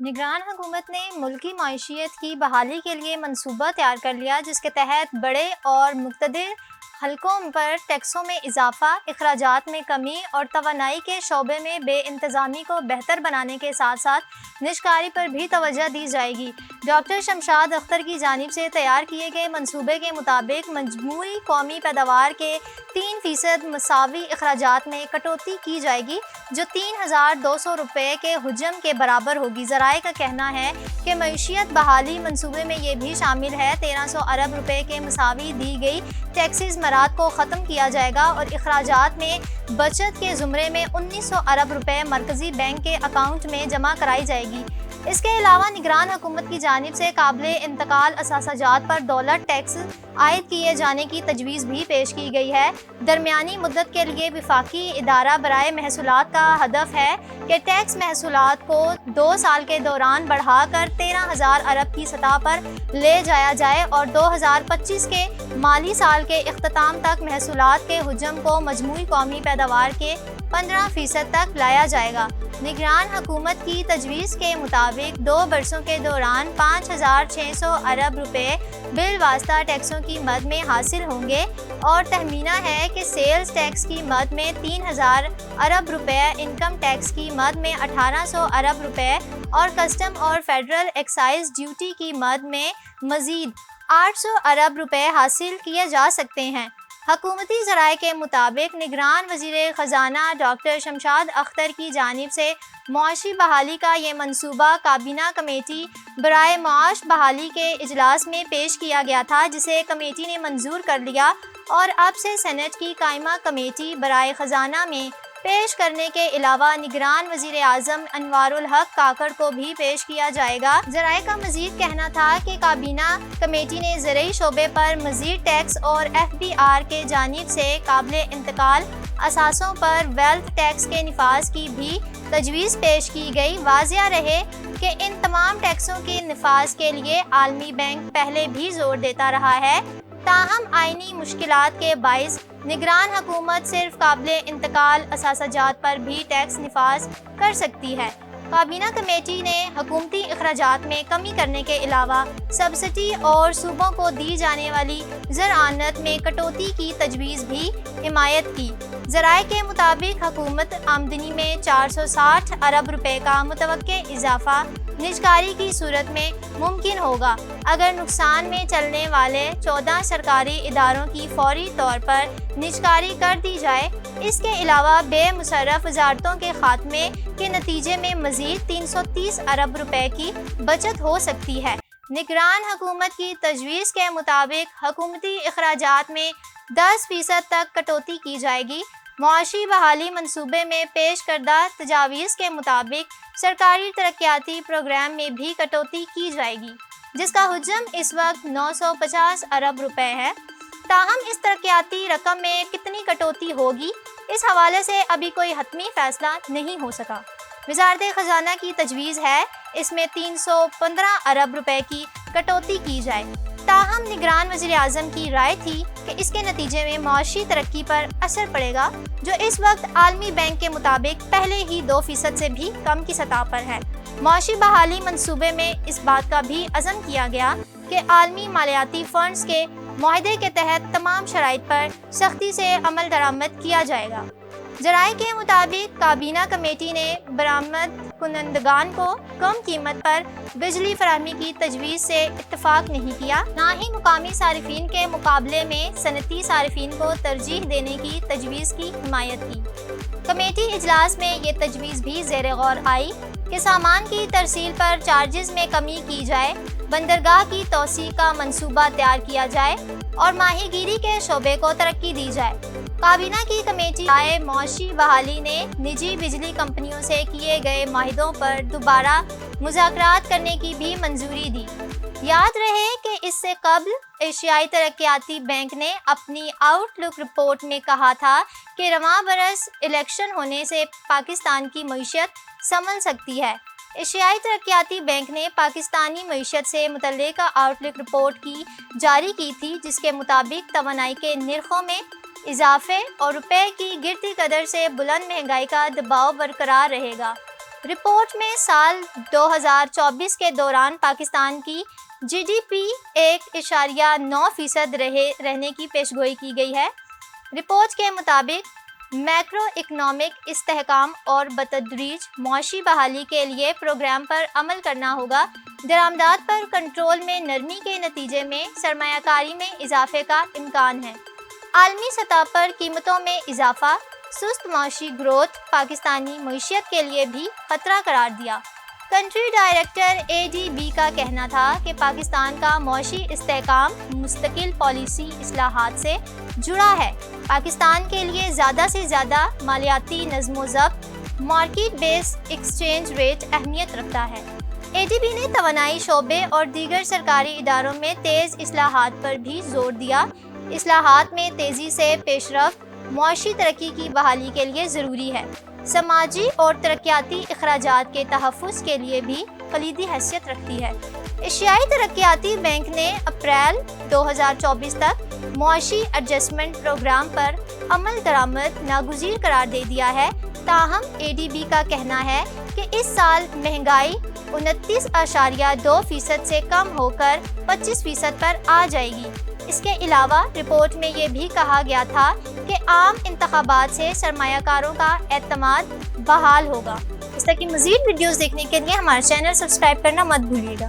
نگران حکومت نے ملکی معیشت کی بحالی کے لیے منصوبہ تیار کر لیا، جس کے تحت بڑے اور مقتدر حلقوں پر ٹیکسوں میں اضافہ، اخراجات میں کمی اور توانائی کے شعبے میں بے انتظامی کو بہتر بنانے کے ساتھ ساتھ نجکاری پر بھی توجہ دی جائے گی۔ ڈاکٹر شمشاد اختر کی جانب سے تیار کیے گئے منصوبے کے مطابق مجموعی قومی پیداوار کے 3% مساوی اخراجات میں کٹوتی کی جائے گی، جو 3,200 روپے کے حجم کے برابر ہوگی۔ ذرائع کا کہنا ہے کہ معیشت بحالی منصوبے میں یہ بھی شامل ہے۔ 1300 ارب روپے کے مساوی دی گئی ٹیکسز مراد کو ختم کیا جائے گا اور اخراجات میں بچت کے زمرے میں 1900 ارب روپے مرکزی بینک کے اکاؤنٹ میں جمع کرائی جائے گی۔ اس کے علاوہ نگران حکومت کی جانب سے قابل انتقال اثاثہ جات پر دولت ٹیکس عائد کیے جانے کی تجویز بھی پیش کی گئی ہے۔ درمیانی مدت کے لیے وفاقی ادارہ برائے محصولات کا ہدف ہے کہ ٹیکس محصولات کو 2 سال کے دوران بڑھا کر 13,000 ارب کی سطح پر لے جایا جائے اور 2025 کے مالی سال کے اختتام تک محصولات کے حجم کو مجموعی قومی پیداوار کے 15% تک لایا جائے گا۔ نگران حکومت کی تجویز کے مطابق 2 برسوں کے دوران 5,600 ارب روپے بالواسطہ ٹیکسوں کی مد میں حاصل ہوں گے اور تخمینہ ہے کہ سیلز ٹیکس کی مد میں 3,000 ارب روپے، انکم ٹیکس کی مد میں 1,800 ارب روپے اور کسٹم اور فیڈرل ایکسائز ڈیوٹی کی مد میں مزید 800 ارب روپے حاصل کیے جا سکتے ہیں۔ حکومتی ذرائع کے مطابق نگران وزیر خزانہ ڈاکٹر شمشاد اختر کی جانب سے معاشی بحالی کا یہ منصوبہ کابینہ کمیٹی برائے معاش بحالی کے اجلاس میں پیش کیا گیا تھا، جسے کمیٹی نے منظور کر لیا اور اب سے سینٹ کی قائمہ کمیٹی برائے خزانہ میں پیش کرنے کے علاوہ نگران وزیر اعظم انوار الحق کاکڑ کو بھی پیش کیا جائے گا۔ ذرائع کا مزید کہنا تھا کہ کابینہ کمیٹی نے زرعی شعبے پر مزید ٹیکس اور FBR کے جانب سے قابل انتقال اثاثوں پر ویلتھ ٹیکس کے نفاذ کی بھی تجویز پیش کی گئی۔ واضح رہے کہ ان تمام ٹیکسوں کے نفاذ کے لیے عالمی بینک پہلے بھی زور دیتا رہا ہے، تاہم آئینی مشکلات کے باعث نگران حکومت صرف قابل انتقال اثاثہ جات پر بھی ٹیکس نفاذ کر سکتی ہے۔ کابینہ کمیٹی نے حکومتی اخراجات میں کمی کرنے کے علاوہ سبسڈی اور صوبوں کو دی جانے والی زرعانت میں کٹوتی کی تجویز بھی حمایت کی۔ ذرائع کے مطابق حکومت آمدنی میں 460 ارب روپے کا متوقع اضافہ نجکاری کی صورت میں ممکن ہوگا اگر نقصان میں چلنے والے 14 سرکاری اداروں کی فوری طور پر نجکاری کر دی جائے۔ اس کے علاوہ بے مصرف وزارتوں کے خاتمے کے نتیجے میں مزید 330 ارب روپے کی بچت ہو سکتی ہے۔ نگران حکومت کی تجویز کے مطابق حکومتی اخراجات میں 10% تک کٹوتی کی جائے گی۔ معاشی بحالی منصوبے میں پیش کردہ تجاویز کے مطابق سرکاری ترقیاتی پروگرام میں بھی کٹوتی کی جائے گی، جس کا حجم اس وقت 950 ارب روپے ہے۔ تاہم اس ترقیاتی رقم میں کتنی کٹوتی ہوگی، اس حوالے سے ابھی کوئی حتمی فیصلہ نہیں ہو سکا۔ وزارت خزانہ کی تجویز ہے اس میں 315 ارب روپے کی کٹوتی کی جائے، تاہم نگران وزیر اعظم کی رائے تھی کہ اس کے نتیجے میں معاشی ترقی پر اثر پڑے گا، جو اس وقت عالمی بینک کے مطابق پہلے ہی 2% سے بھی کم کی سطح پر ہے۔ معاشی بحالی منصوبے میں اس بات کا بھی عزم کیا گیا کہ عالمی مالیاتی فنڈز کے معاہدے کے تحت تمام شرائط پر سختی سے عمل درآمد کیا جائے گا۔ ذرائع کے مطابق کابینہ کمیٹی نے برآمد کنندگان کو کم قیمت پر بجلی فراہمی کی تجویز سے اتفاق نہیں کیا، نہ ہی مقامی صارفین کے مقابلے میں صنعتی صارفین کو ترجیح دینے کی تجویز کی حمایت کی۔ کمیٹی اجلاس میں یہ تجویز بھی زیر غور آئی کہ سامان کی ترسیل پر چارجز میں کمی کی جائے، بندرگاہ کی توسیع کا منصوبہ تیار کیا جائے اور ماہی گیری کے شعبے کو ترقی دی جائے۔ کابینہ کی کمیٹی رائے معاشی بحالی نے نجی بجلی کمپنیوں سے کیے گئے معاہدوں پر دوبارہ مذاکرات کرنے کی بھی منظوری دی۔ یاد رہے کہ اس سے قبل ایشیائی ترقیاتی بینک نے اپنی آؤٹ لک رپورٹ میں کہا تھا کہ رواں برس الیکشن ہونے سے پاکستان کی معیشت سنبھل سکتی ہے۔ ایشیائی ترقیاتی بینک نے پاکستانی معیشت سے متعلق آؤٹ لک رپورٹ جاری کی تھی، جس کے مطابق توانائی کے نرخوں میں اضافے اور روپے کی گرتی قدر سے بلند مہنگائی کا دباؤ برقرار رہے گا۔ رپورٹ میں سال 2024 کے دوران پاکستان کی GDP 1.9% رہنے کی پیشگوئی کی گئی ہے۔ رپورٹ کے مطابق میکرو اکنامک استحکام اور بتدریج معاشی بحالی کے لیے پروگرام پر عمل کرنا ہوگا۔ درآمدات پر کنٹرول میں نرمی کے نتیجے میں سرمایہ کاری میں اضافے کا امکان ہے۔ عالمی سطح پر قیمتوں میں اضافہ سست معاشی گروتھ پاکستانی معیشت کے لیے بھی خطرہ قرار دیا۔ کنٹری ڈائریکٹر ADB کا کہنا تھا کہ پاکستان کا معاشی استحکام مستقل پالیسی اصلاحات سے جڑا ہے۔ پاکستان کے لیے زیادہ سے زیادہ مالیاتی نظم و ضبط مارکیٹ بیس ایکسچینج ریٹ اہمیت رکھتا ہے۔ ADB نے توانائی شعبے اور دیگر سرکاری اداروں میں تیز اصلاحات پر بھی زور دیا۔ اصلاحات میں تیزی سے پیش رفت معاشی ترقی کی بحالی کے لیے ضروری ہے۔ سماجی اور ترقیاتی اخراجات کے تحفظ کے لیے بھی کلیدی حیثیت رکھتی ہے۔ ایشیائی ترقیاتی بینک نے اپریل 2024 تک معاشی ایڈجسٹمنٹ پروگرام پر عمل درآمد ناگزیر قرار دے دیا ہے۔ تاہم ADB کا کہنا ہے کہ اس سال مہنگائی 29.2% سے کم ہو کر 25% پر آ جائے گی۔ اس کے علاوہ رپورٹ میں یہ بھی کہا گیا تھا کہ عام انتخابات سے سرمایہ کاروں کا اعتماد بحال ہوگا۔ اس طرح کی مزید ویڈیوز دیکھنے کے لیے ہمارے چینل سبسکرائب کرنا مت بھولیے گا۔